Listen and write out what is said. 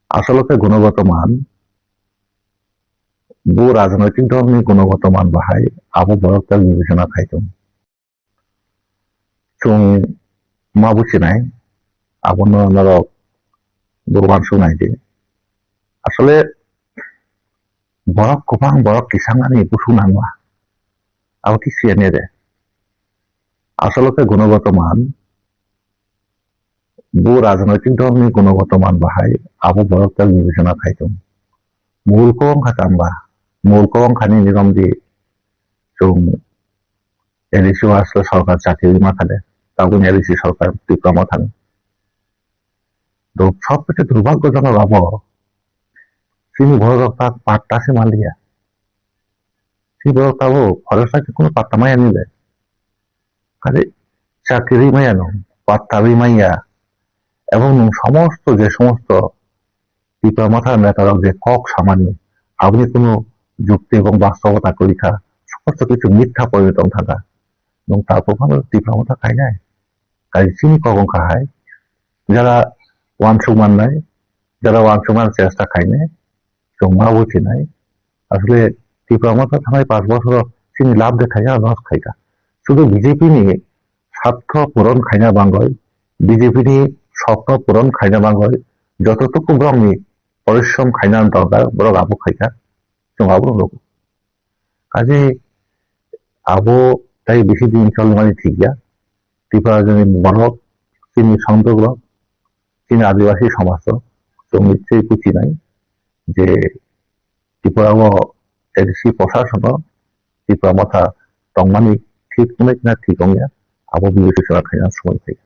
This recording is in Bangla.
আচলতে গুণগত মান রাজনৈতিক ধর্মী গুণগত মান বাহাই আবু বরকতাল বিবেচনা খাইtung chung mabucinai abono narok burban sunaidi আসলে borok kopang borok kisangani busunanwa abo ki sianede আসলতে গুণগত মান রাজনৈতিক ধর্মী গুণগত মান বাহাই আবু বরকতাল বিবেচনা খাইtung mul kong katamba mul kong khani nirom di chung এলইসি আসলে সরকার চাকরি মাথালে তখন এলইসি সরকার ডিপ্লোমা থাকে তো সবথেকে দুর্ভাগ্যজনক তিনি ভরতাক পাট্টাসে মালিয়া সে ভরতাবো ফরেস্টাকে কোনো পাত্তা মাইয়া নিলে কাজে চাকরি মাইয়া নো পাত্তাবি মাইয়া এবং সমস্ত যে সমস্ত ডিপ্লোমাথার নেতারা যে কক সামান্য আপনি কোনো যুক্তি এবং বাস্তবতা পরীক্ষা সমস্ত কিছু মিথ্যা পরিণত থাকা এবং তারপর ভালো ডিপ্লোমাটা খাই যায় কাজে চিনি কখন খায় যারা ওয়ানসুমান নাই যারা ওয়ানসুমান চেষ্টা খাই নাই জমা বলছি নাই আসলে ডিপ্লোমাটা থানায় 5 বছর চিনি লাভ দেখায় আর লস খাইকা শুধু বিজেপি নিয়ে স্বার্থ পূরণ খাইনা বাঙ্গয় বিজেপি নিয়ে স্বপ্ন পূরণ খাইনা বাঙ্গয় যতটুকু ব্রহ্মী পরিশ্রম খাইনার দরকার বড় আবু খাইকা আবু লোক কাজে আবু তাই বেশি দিন চল মানে ঠিক গিয়া ত্রিপুরা বড় চিনি সংযোগ চীন আদিবাসী সমাজ নিশ্চয়ই কুচি নাই যে ত্রিপুরা এলসি প্রশাসন ত্রিপুরা মাথা তংমানি ঠিক মনে কিনা ঠিক অঙ্গিয়া আবু বিবেচনা খাইনার সময় থেকে